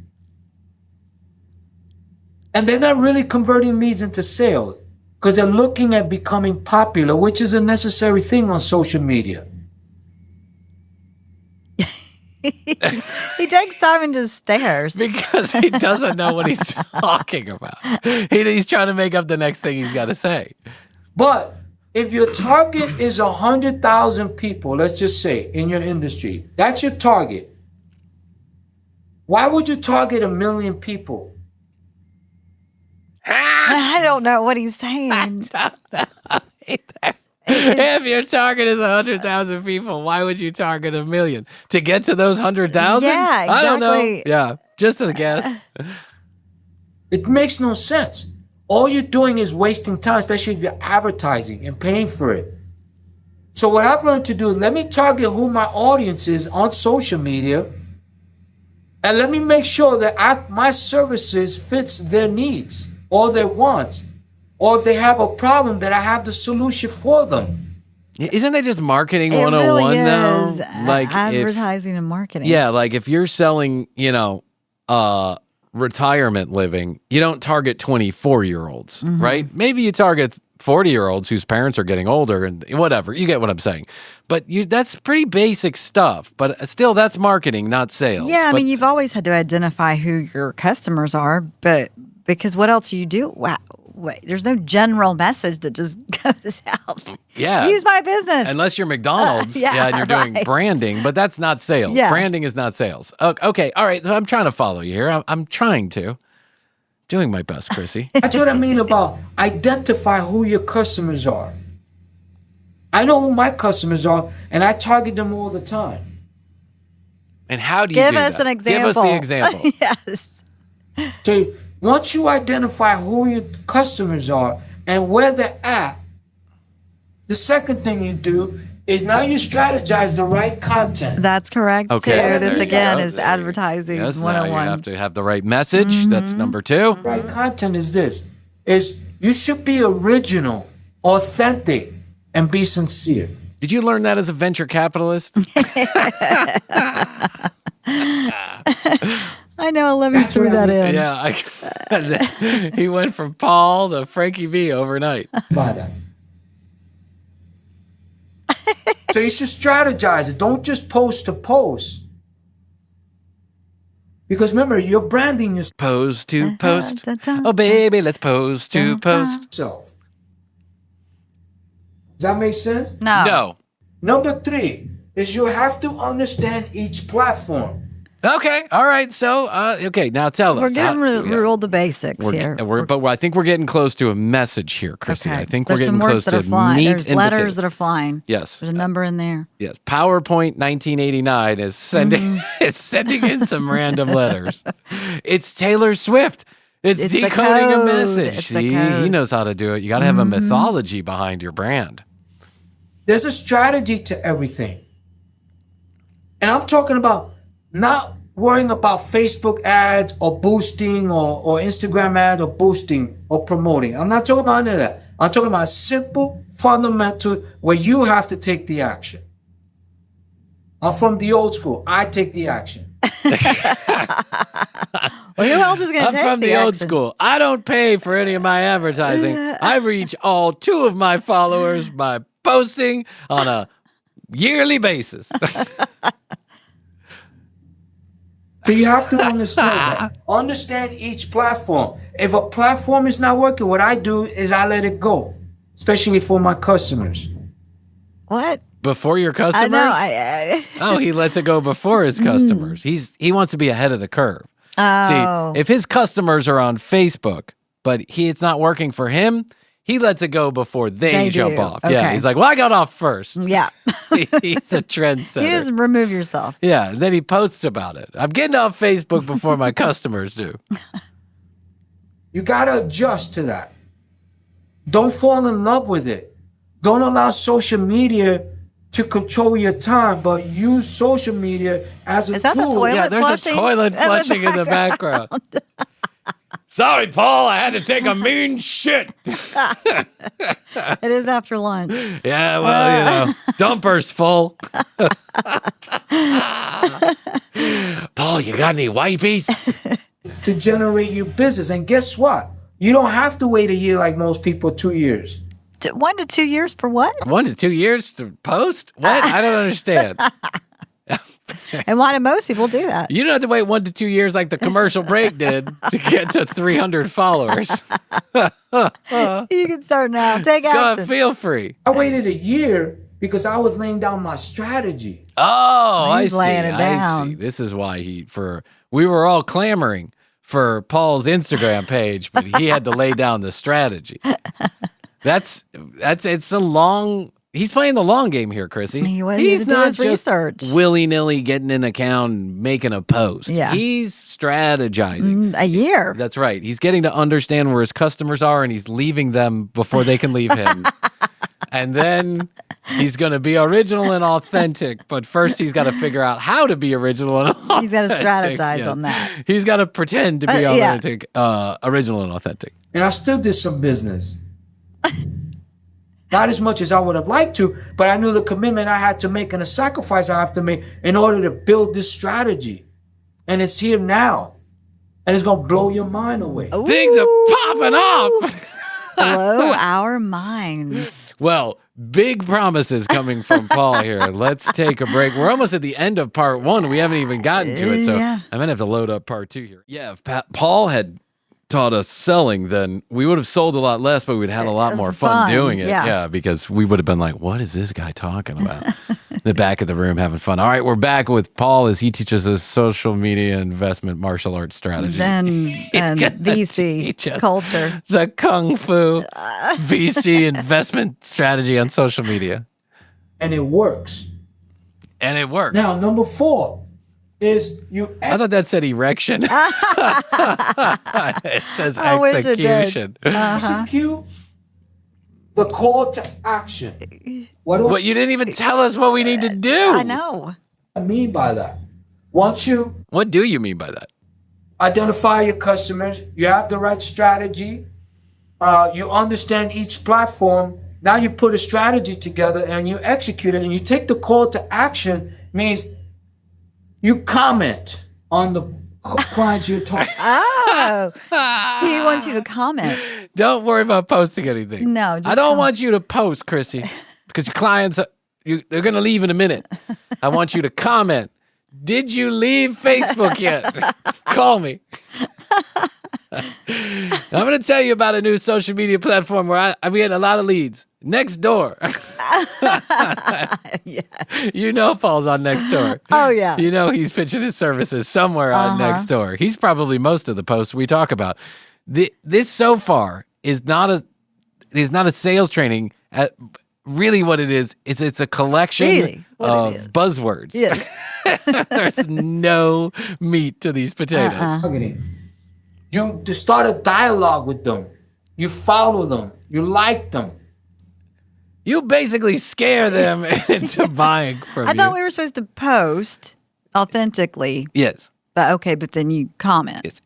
And they're not really converting leads into sales because they're looking at becoming popular, which is a necessary thing on social media. He takes time and just stares. Because he doesn't know what he's talking about. He's trying to make up the next thing he's got to say. But if your target is 100,000 people, let's just say in your industry, that's your target. Why would you target 1 million people? I don't know what he's saying. If your target is 100,000 people, why would you target 1 million? To get to those 100,000? Yeah, I don't know. exactly. Yeah, just a guess. It makes no sense. All you're doing is wasting time, especially if you're advertising and paying for it. So what I've learned to do is let me target who my audience is on social media, and let me make sure that my services fits their needs or their wants, or if they have a problem that I have the solution for them. Isn't that just marketing It 101 really though? is Like advertising and marketing. Yeah, like if you're selling, retirement living, you don't target 24-year-olds, right? Maybe you target 40-year-olds whose parents are getting older and whatever. You get what I'm saying. But that's pretty basic stuff. But still, that's marketing, not sales. Yeah, I mean, you've always had to identify who your customers are, but because what else do you do? Wow. Wait, there's no general message that just goes out. Yeah. Use my business. Unless you're McDonald's, and you're doing branding, but that's not sales. Yeah. Branding is not sales. Okay, all right. So I'm trying to follow you here. I'm trying to. Doing my best, Krissy. That's what I mean about identify who your customers are. I know who my customers are, and I target them all the time. And how do you Give do us that? an example. Give us the example. Yes. So once you identify who your customers are and where they're at, the second thing you do is now you strategize the right content. That's correct, Okay. too. There This, you again, go. is advertising Yes, now 101. you have to have the right message. That's number 2. Right content is this, is you should be original, authentic, and be sincere. Did you learn that as a venture capitalist? I know, let me That's threw what that I mean. in. Yeah, he went from Paul to Frankie V overnight. By that. So you should strategize it. Don't just post to post. Because remember, you're branding Pose to post. dun, Oh, baby, let's pose to dun, post. yourself. Does that make sense? No. Number 3 is you have to understand each platform. Okay, all right. So, okay, now tell We're us. getting how- ruled the basics here. But I think we're getting close to a message here, Krissy. Okay. I think There's we're getting some words close that to are flying. meat There's and letters potatoes. that are flying. Yes. There's a number in there. Yes, PowerPoint 1989 is sending it's sending in some random letters. It's Taylor Swift. It's It's the decoding a code. message. It's the See, he code. knows how to do it. You got to have a mythology behind your brand. There's a strategy to everything. And I'm talking about not worrying about Facebook ads or boosting or Instagram ads or boosting or promoting. I'm not talking about any of that. I'm talking about simple, fundamental, where you have to take the action. I'm from the old school. I take the action. Well, who else is going to I'm take from the old action? school. I don't pay for any of my advertising. I reach all 2 of my followers by posting on a yearly basis. So you have to understand that. Understand each platform. If a platform is not working, what I do is I let it go, especially for my customers. What? Before your I customers? know. Oh, he lets it go before his customers. He wants to be ahead of the curve. Oh. See, if his customers are on Facebook, but it's not working for him, he lets it go before they jump do. off. Yeah, Okay. he's like, well, I got off first. Yeah. He's a trendsetter. You just remove yourself. Yeah, and then he posts about it. I'm getting off Facebook before my customers do. You got to adjust to that. Don't fall in love with it. Don't allow social media to control your time, but use social media as a Is that the tool. toilet Yeah, there's flushing a toilet in the flushing in the background. Sorry, Paul, I had to take a mean shit. It is after lunch. Yeah, well, dumper's full. Paul, you got any wipies? To generate your business. And guess what? You don't have to wait a year like most people, 2 years. 1 to 2 years for what? 1 to 2 years to post? What? I don't understand. And why do most people do that? You don't have to wait 1 to 2 years like the commercial break did to get to 300 followers. You can start now. Take Go action. ahead, feel free. I waited a year because I was laying down my strategy. Oh, He's I see. laying it I down. see. This is why we were all clamoring for Paul's Instagram page, but he had to lay down the strategy. It's a long. He's playing the long game here, Krissy. He was- He's to do not his just research. willy-nilly getting an account and making a post. Yeah. He's strategizing. A year. That's right. He's getting to understand where his customers are, and he's leaving them before they can leave him. And then he's going to be original and authentic. But first, he's got to figure out how to be original and authentic. He's got to strategize on that. He's got to pretend to be Yeah. authentic, original and authentic. And I still did some business. Not as much as I would have liked to, but I knew the commitment I had to make and the sacrifice I have to make in order to build this strategy. And it's here now. and it's gonna blow your mind away. Things are popping off. Blow our minds. Well, big promises coming from Paul here. Let's take a break. We're almost at the end of part 1. We haven't even gotten to it, so Yeah. I'm going to have to load up part 2 here. Yeah, if Paul had taught us selling, then we would have sold a lot less, but we'd had a lot more fun doing it. Yeah. Because we would have been like, what is this guy talking about? The back of the room having fun. All right, we're back with Paul as he teaches us social media investment martial arts strategy. Then and gonna VC teach us culture. the Kung Fu VC investment strategy on social media. And it works. And it works. Now, number 4 is you I thought that said erection. It says I wish it did. execution. execute the call to action. What do But you didn't even tell us what we need to do. I know. I mean by that? Once you What do you mean by that? identify your customers, you have the right strategy, you understand each platform, now you put a strategy together and you execute it, and you take the call to action, means you comment on the clients you're talking. Oh, he wants you to comment. Don't worry about posting anything. No, just I don't come- want you to post, Krissy, because your clients, they're going to leave in a minute. I want you to comment. Did you leave Facebook yet? Call me. I'm going to tell you about a new social media platform where I'm getting a lot of leads. Next Door. Yes. You know Paul's on Next Door. Oh, yeah. You know he's pitching his services somewhere on Next Door. He's probably most of the posts we talk about. This so far is not a sales training. Really what it is it's a collection Really? What of it is. buzzwords. Yes. There's no meat to these potatoes. Targeting. You start a dialogue with them. You follow them. You like them. You basically scare them into buying from I you. thought we were supposed to post authentically, Yes. but then you comment. It's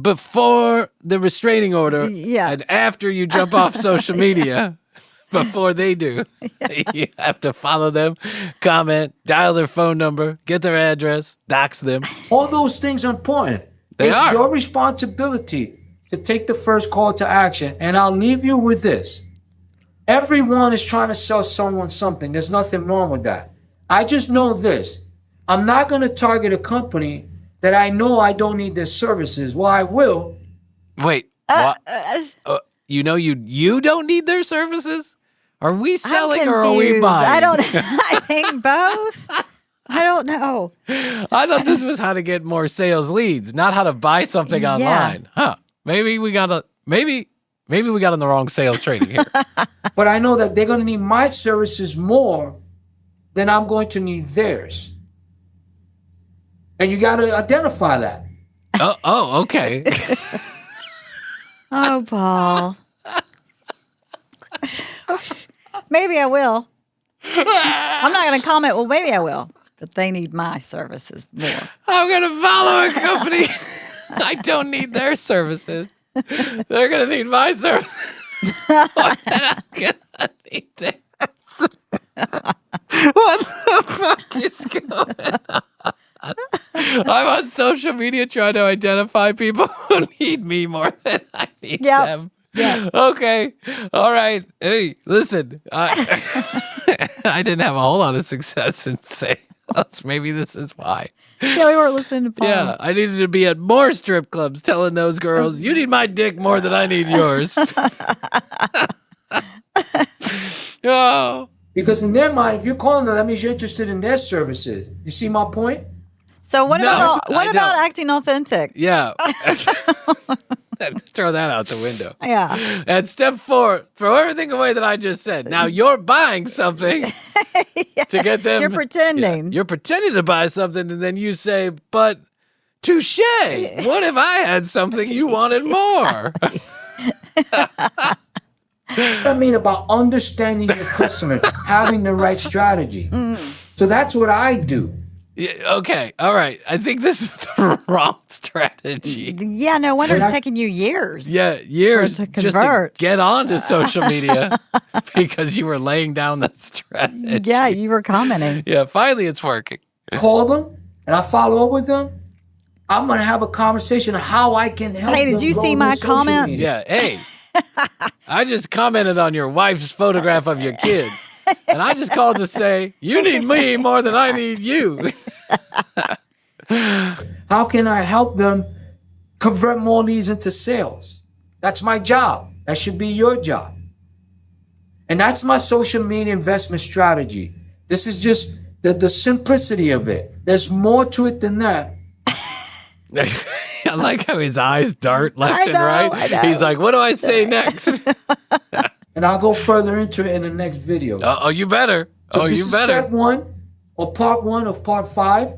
before the restraining order Yeah. and after you jump off social media, before they do. You have to follow them, comment, dial their phone number, get their address, dox them. All those things are important. It's are. your responsibility to take the first call to action. And I'll leave you with this. Everyone is trying to sell someone something. There's nothing wrong with that. I just know this. I'm not going to target a company that I know I don't need their services. Well, I will. Wait, what? You know you don't need their services? Are we selling I'm or are we confused. buying? I think both. I don't know. I thought this was how to get more sales leads, not how to buy something Yeah. online. Huh. Maybe we got on the wrong sales training here. But I know that they're going to need my services more than I'm going to need theirs. And you got to identify that. Oh, okay. Oh, Paul. Maybe I will. I'm not going to comment. Well, maybe I will. But they need my services more. I'm going to follow a company. I don't need their services. They're going to need my services. I'm going to need theirs. What the fuck is going on? I'm on social media trying to identify people who need me more than I need Yep. them. Yeah. Okay. All right. Hey, listen. I didn't have a whole lot of success in sales. Maybe this is why. Yeah, we weren't listening to Paul. Yeah, I needed to be at more strip clubs telling those girls, you need my dick more than I need yours. Oh. Because in their mind, if you're calling them, that means you're interested in their services. You see my point? So what No, about I don't. acting authentic? Yeah. Throw that out the window. Yeah. And step 4, throw everything away that I just said. Now you're buying something to get them. You're pretending. Yeah, you're pretending to buy something, and then you say, but touche. What if I had something you wanted more? What I mean about understanding your customer, having the right strategy. So that's what I do. Yeah, okay. All right. I think this is the wrong strategy. Yeah, no wonder When it's I- taking you years. Yeah, years to just to convert. get onto social media because you were laying down the strategy. Yeah, you were commenting. Yeah, finally it's working. Call them and I follow up with them. I'm going to have a conversation on how I can help Hey, did them you grow see their my social comment? media. Yeah, hey, I just commented on your wife's photograph of your kids, and I just called to say, you need me more than I need you. How can I help them convert more leads into sales? That's my job. That should be your job. And that's my social media investment strategy. This is just the simplicity of it. There's more to it than that. I like how his eyes dart left and right. I know. He's like, what do I say next? And I'll go further into it in the next video. Oh, you better. So this you is better. step 1 or part 1 of part 5.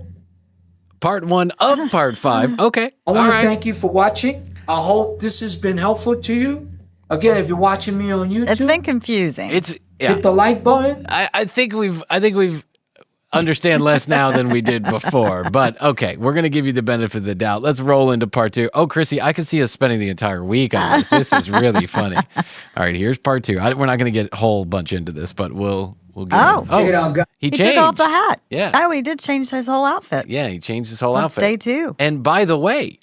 Part 1 of part 5. Okay. I All want to right. thank you for watching. I hope this has been helpful to you. Again, if you're watching me on YouTube, It's been confusing. It's hit the like button. I think we've understand less now than we did before. But okay, we're gonna give you the benefit of the doubt. Let's roll into part 2. Oh, Krissy, I could see us spending the entire week on this. This is really funny. All right, here's part 2. We're not gonna get a whole bunch into this, but we'll get Oh. Check it out, guys. He he changed. took off the hat. Yeah. Oh, he did change his whole outfit. Yeah, he changed his whole That's outfit. day 2. And by the way,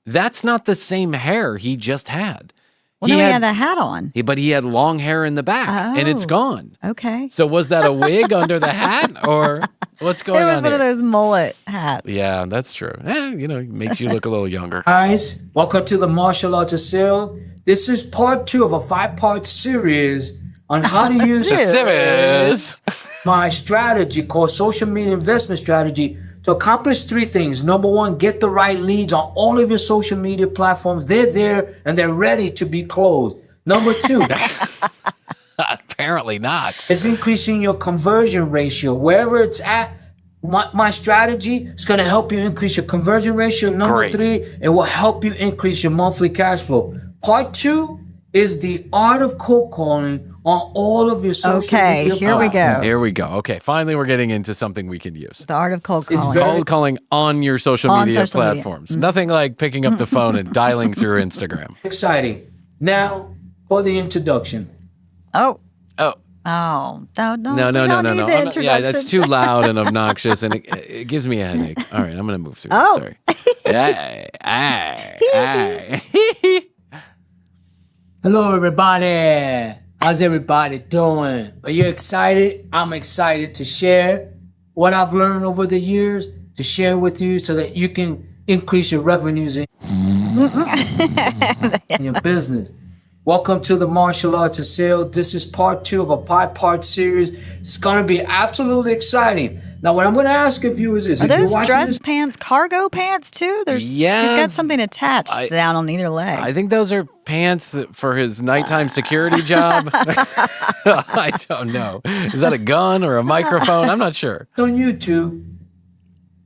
that's not the same hair he just had. Well, no, he had a hat on. But he had long hair in the back, and it's Oh. gone. Okay. So was that a wig under the hat, or what's going It on was one of here? those mullet hats. Yeah, that's true. It makes you look a little younger. Guys, welcome to the Martial Arts of Sales. This is part 2 of a 5-part series on how to use Serious. my strategy called social media investment strategy to accomplish 3 things. Number 1, get the right leads on all of your social media platforms. They're there and they're ready to be closed. Number 2 Apparently not. is increasing your conversion ratio. Wherever it's at, my strategy is going to help you increase your conversion ratio. Number Great. 3, it will help you increase your monthly cash flow. Part 2 is the art of cold calling on all of your social Okay, media here we platforms. go. Here we go. Okay, finally we're getting into something we can use. The art of cold calling. very- Cold calling on your social On media social media. platforms. Nothing like picking up the phone and dialing through Instagram. Exciting. Now for the introduction. Oh. Oh, Oh. No, no, we no, don't no, no, need no. the Yeah, introduction. that's too loud and obnoxious, and it gives me a headache. All right, I'm going to move through. Oh. Sorry. Hey. Hello, everybody. How's everybody doing? Are you excited? I'm excited to share what I've learned over the years, to share with you so that you can increase your revenues in your business. Welcome to the Martial Arts of Sales. This is part 2 of a 5-part series. It's going to be absolutely exciting. Now, what I'm going to ask of you is this. Are If you're those watching dress this- pants cargo pants too? Yeah. She's got something attached down on either leg. I think those are pants for his nighttime security job. I don't know. Is that a gun or a microphone? I'm not sure. on YouTube,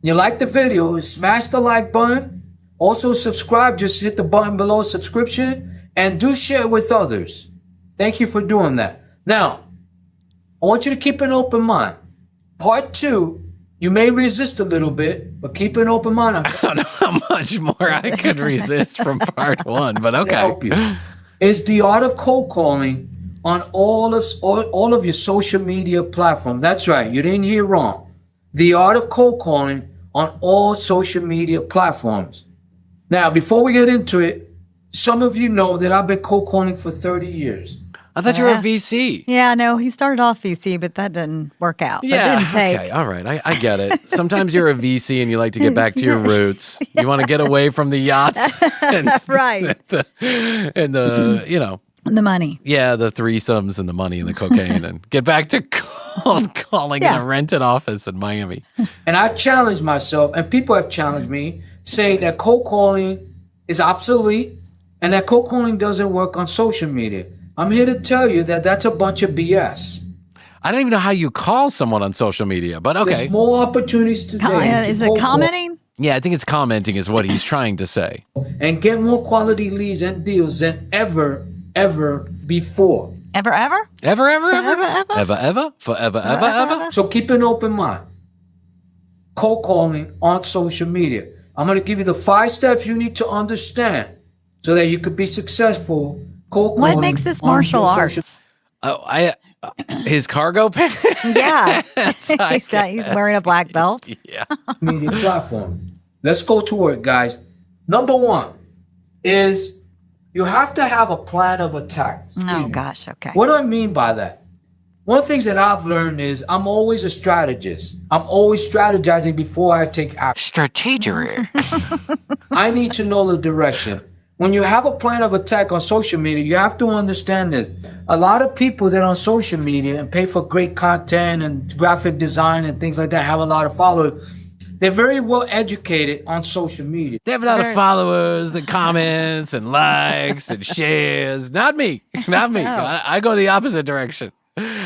you like the video, smash the like button. Also subscribe, just hit the button below subscription, and do share with others. Thank you for doing that. Now, I want you to keep an open mind. Part 2, you may resist a little bit, but keep an open mind. I'm I don't know how much more I could resist from part 1, but to okay. help you. It's the art of cold calling on all of your social media platforms. That's right, you didn't hear wrong. The art of cold calling on all social media platforms. Now, before we get into it, some of you know that I've been cold calling for 30 years. I thought you were a Yeah. VC. Yeah, no, he started off VC, but that didn't work out. That didn't take. Okay, all right. I get it. Sometimes you're a VC and you like to get back to your roots. You want to get away from the yachts and Right. the The money. yeah, the threesomes and the money and the cocaine and get back to cold calling in Yeah. a rented office in Miami. And I challenged myself, and people have challenged me, saying that cold calling is obsolete and that cold calling doesn't work on social media. I'm here to tell you that that's a bunch of BS. I don't even know how you call someone on social media, but okay. There's more opportunities today. Is to it cold call commenting? Yeah, I think it's commenting is what he's trying to say. and get more quality leads and deals than ever before. Ever? Ever? Forever? So keep an open mind. Cold calling on social media. I'm going to give you the 5 steps you need to understand so that you could be successful. Cold calling What makes this on martial your arts? social Oh, his cargo pants? Yeah. He's wearing a black belt. Yeah. media platform. Let's go to work, guys. Number one is you have to have a plan of attack. Oh, gosh. Okay. What do I mean by that? One of the things that I've learned is I'm always a strategist. I'm always strategizing before I take action. Strategery. I need to know the direction. When you have a plan of attack on social media, you have to understand this. A lot of people that are on social media and pay for great content and graphic design and things like that have a lot of followers. They're very well educated on social media. They have a lot of followers, the comments and likes and shares. Not me. Not me. I go the opposite direction.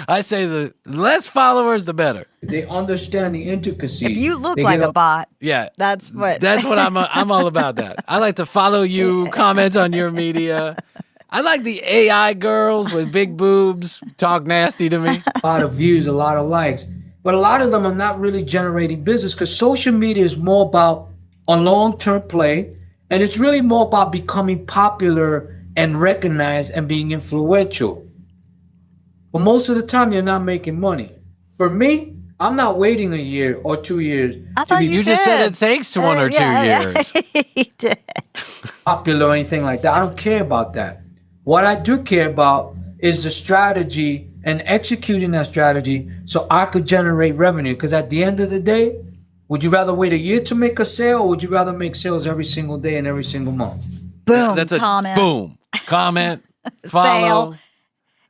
I say the less followers, the better. They understand the intricacies. If you look like a bot, yeah, that's what I'm all about that. I like to follow you, comment on your media. I like the AI girls with big boobs talk nasty to me. A lot of views, a lot of likes. But a lot of them are not really generating business because social media is more about a long-term play. And it's really more about becoming popular and recognized and being influential. But most of the time, you're not making money. For me, I'm not waiting a year or 2 years. I thought you just said it takes 1 or 2 years. He did. Popular or anything like that. I don't care about that. What I do care about is the strategy and executing that strategy so I could generate revenue. Because at the end of the day, would you rather wait a year to make a sale or would you rather make sales every single day and every single month? Boom. That's a comment. boom. Comment. Follow. Sale.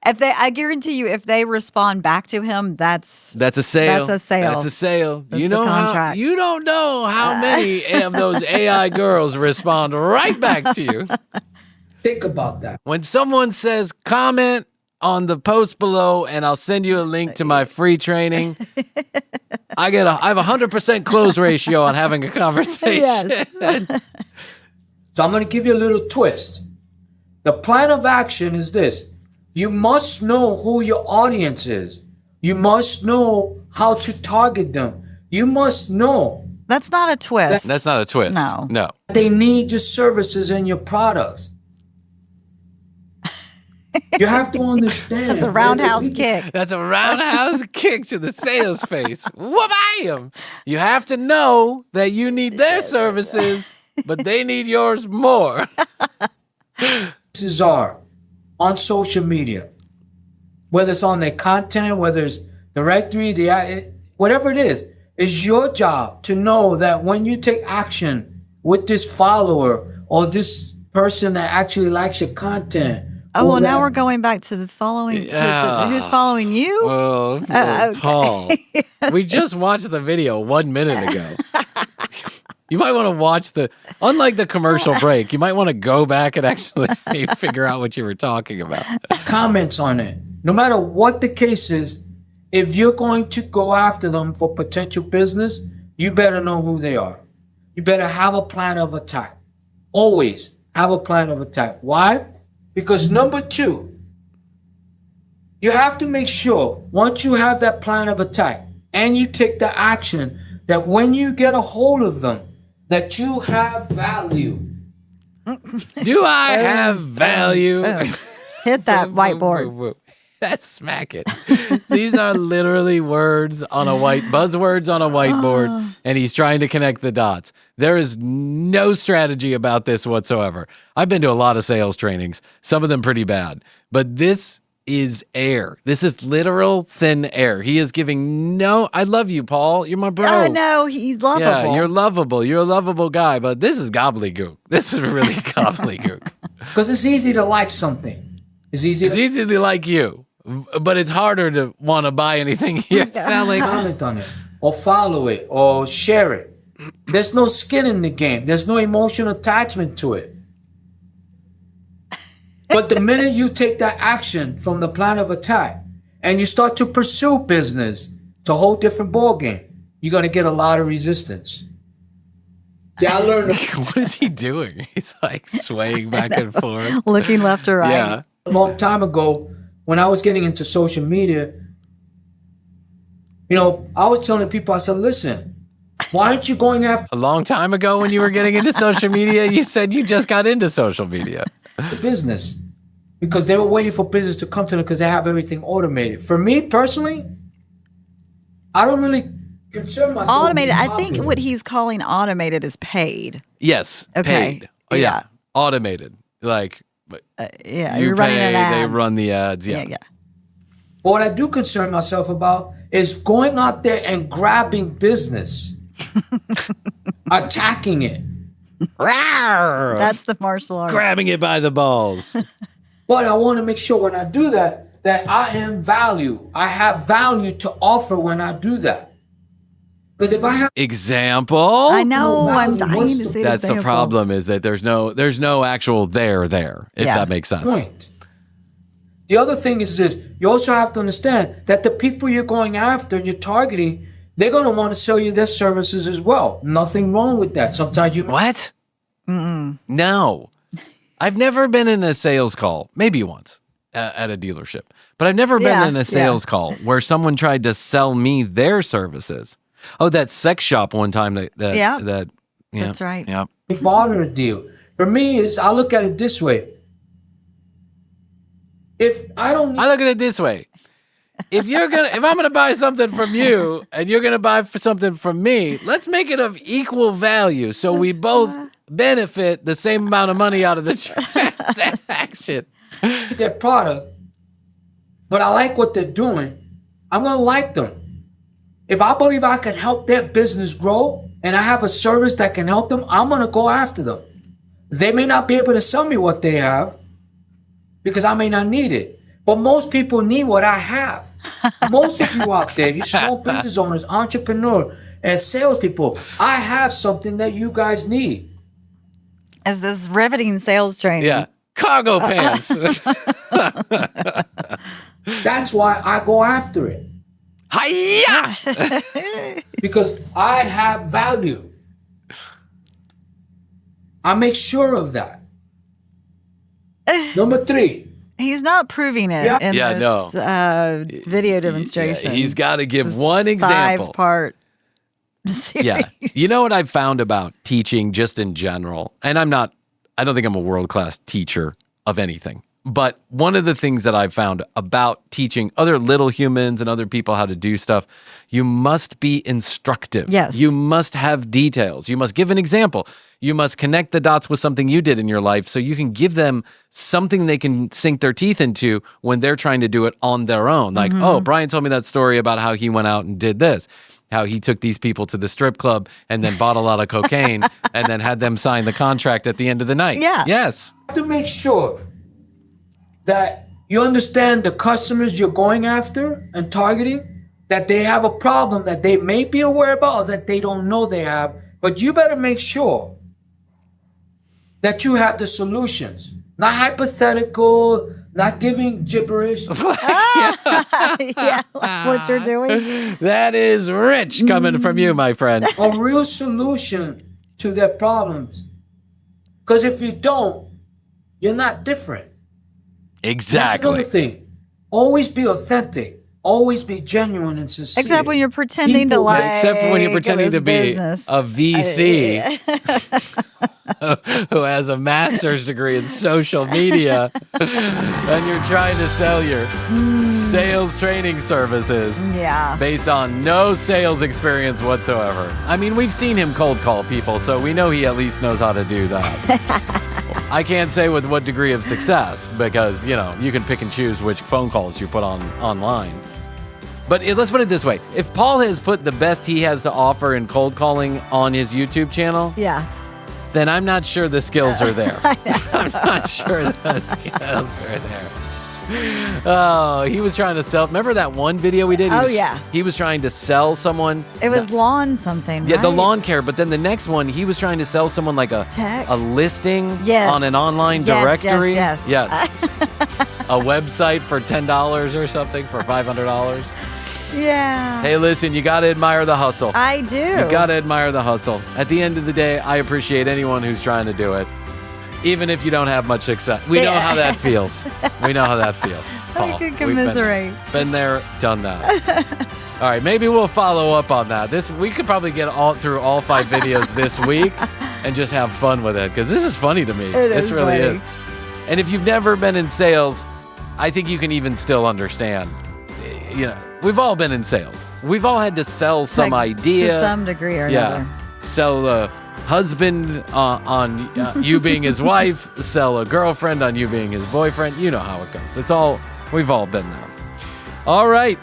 I guarantee you, if they respond back to him, that's a sale. That's a sale. That's a sale. That's a contract. You don't know how many of those AI girls respond right back to you. Think about that. When someone says comment on the post below and I'll send you a link to my free training, I have 100% close ratio on having a conversation. Yes. So I'm going to give you a little twist. The plan of action is this. You must know who your audience is. You must know how to target them. You must know. That's not a twist. That's not a twist. No. They need your services and your products. You have to understand. That's a roundhouse kick. That's a roundhouse kick to the sales face. Wha-bam! You have to know that you need their services, but they need yours more. This are on social media, whether it's on their content, whether it's directory, whatever it is, it's your job to know that when you take action with this follower or this person that actually likes your content. Oh, well, now we're going back to the following. Who's following you? Oh, Okay. Paul. We just watched the video 1 minute ago. You might want to watch unlike the commercial break, you might want to go back and actually figure out what you were talking about. Comments on it. No matter what the case is, if you're going to go after them for potential business, you better know who they are. You better have a plan of attack. Always have a plan of attack. Why? Because number two, you have to make sure once you have that plan of attack and you take the action that when you get a hold of them, that you have value. Do I have value? Hit that whiteboard. Smack it. These are literally buzzwords on a whiteboard, and he's trying to connect the dots. There is no strategy about this whatsoever. I've been to a lot of sales trainings, some of them pretty bad, but this is air. This is literal thin air. He is giving I love you, Paul. You're my bro. I know, he's lovable. Yeah, you're lovable. You're a lovable guy, but this is gobbledygook. This is really gobbledygook. Because it's easy to like something. It's easy to like you, but it's harder to want to buy anything. Comment on it, or follow it, or share it. There's no skin in the game. There's no emotional attachment to it. But the minute you take that action from the plan of attack and you start to pursue business, it's a whole different ballgame. You're going to get a lot of resistance. Yeah, I learned. What is he doing? He's like swaying back and forth. Looking left or right. Yeah. A long time ago, when I was getting into social media, I was telling people, I said, listen, why aren't you going after A long time ago when you were getting into social media, you said you just got into social media. the business? Because they were waiting for business to come to them because they have everything automated. For me personally, I don't really concern myself. Automated. with I think popular. what he's calling automated is paid. Yes. Okay. Paid. Oh, yeah. Automated. Like, Yeah, you you're running pay, an ad. they run the ads. Yeah. Yeah. But what I do concern myself about is going out there and grabbing business, attacking it. Rawr! That's the martial art. Grabbing it by the balls. But I want to make sure when I do that I am value. I have value to offer when I do that. Because if I have Example. I know. No I'm value, dying what's to the- see an That's the example. problem is that there's no actual there, if Yeah. that makes sense. point. The other thing is this: you also have to understand that the people you're going after and you're targeting, they're going to want to sell you their services as well. Nothing wrong with that. Sometimes you What? No. I've never been in a sales call, maybe once at a dealership, but I've never been Yeah, in a sales call where someone tried to sell me their services. Oh, that sex shop one time that Yeah. yeah, That's right. Yeah. bother a deal. For me, is I look at it this way: if I don't, I look at it this way. If I'm gonna buy something from you and you're gonna buy something from me, let's make it of equal value so we both benefit the same amount of money out of the transaction. need their product, but I like what they're doing, I'm going to like them. If I believe I can help their business grow and I have a service that can help them, I'm going to go after them. They may not be able to sell me what they have because I may not need it, but most people need what I have. Most of you out there, you small business owners, entrepreneurs, and salespeople, I have something that you guys need. As this riveting sales training. Yeah. Cargo pants. That's why I go after it, Hiya! because I have value. I make sure of that. Number 3. He's not proving it Yeah. in Yeah, this video demonstration. He's got to give This one example. 5-part series. Yeah. You know what I've found about teaching just in general? And I don't think I'm a world-class teacher of anything. But one of the things that I've found about teaching other little humans and other people how to do stuff, you must be instructive. Yes. You must have details. You must give an example. You must connect the dots with something you did in your life so you can give them something they can sink their teeth into when they're trying to do it on their own. Like, oh, Bryan told me that story about how he went out and did this. How he took these people to the strip club and then bought a lot of cocaine and then had them sign the contract at the end of the night. Yeah. Yes. You have to make sure that you understand the customers you're going after and targeting, that they have a problem that they may be aware about or that they don't know they have, but you better make sure that you have the solutions. Not hypothetical, not giving gibberish. Yeah, like what you're doing. That is rich coming from you, my friend. A real solution to their problems. Because if you don't, you're not different. That's Exactly. another thing. Always be authentic. Always be genuine and sincere. Except when you're pretending to People- like. Except for when you're pretending this to be business. a VC who has a master's degree in social media and you're trying to sell your sales training services Yeah. based on no sales experience whatsoever. I mean, we've seen him cold call people, so we know he at least knows how to do that. I can't say with what degree of success because, you know, you can pick and choose which phone calls you put on online. But let's put it this way. If Paul has put the best he has to offer in cold calling on his YouTube channel, Yeah. then I'm not sure the skills are there. I'm not sure the skills are there. Oh, he was trying to sell. Remember that one video we did? Oh, yeah. He was trying to sell someone. It was lawn something. Yeah, the right? lawn care. But then the next one, he was trying to sell someone like a Tech? listing Yes. on an online Yes, directory. yes. Yes. A website for $10 or something for $500. Yeah. Hey, listen, you got to admire the hustle. I do. You got to admire the hustle. At the end of the day, I appreciate anyone who's trying to do it, even if you don't have much success. We know how that feels. We know how that feels, Paul. I can We've commiserate. been there, done that. All right, maybe we'll follow up on that. We could probably get through all 5 videos this week and just have fun with it because this is funny to me. This really funny. is. And if you've never been in sales, I think you can even still understand. You know, we've all been in sales. we've all had to sell some idea. To some degree or another. Sell a husband on you being his wife, sell a girlfriend on you being his boyfriend. You know how it goes. We've all been there. All right.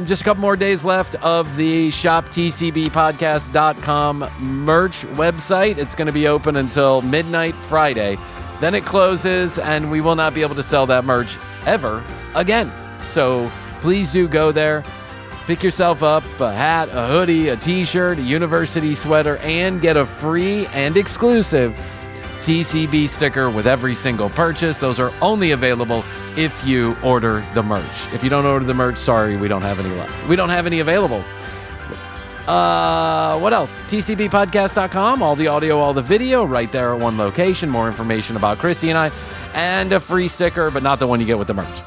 Just a couple more days left of the shoptcbpodcast.com merch website. It's going to be open until midnight Friday. Then it closes, and we will not be able to sell that merch ever again. So please do go there. Pick yourself up a hat, a hoodie, a t-shirt, a university sweater, and get a free and exclusive TCB sticker with every single purchase. Those are only available if you order the merch. If you don't order the merch, sorry, we don't have any left. We don't have any available. What else? TCBpodcast.com, all the audio, all the video, right there at one location. More information about Krissy and I, and a free sticker, but not the one you get with the merch.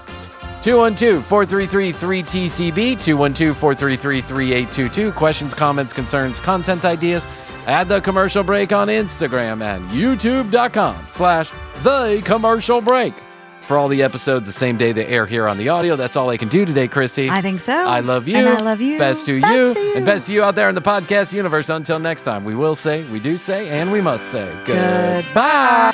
212-433-3TCB, 212-433-3822. Questions, comments, concerns, content ideas. Add The Commercial Break on Instagram and youtube.com/The Commercial Break. For all the episodes the same day they air here on the audio. That's all I can do today, Krissy. I think so. I love you. And I love you. Best to you. And best to you out there in the podcast universe. Until next time, we do say, and we must say, goodbye.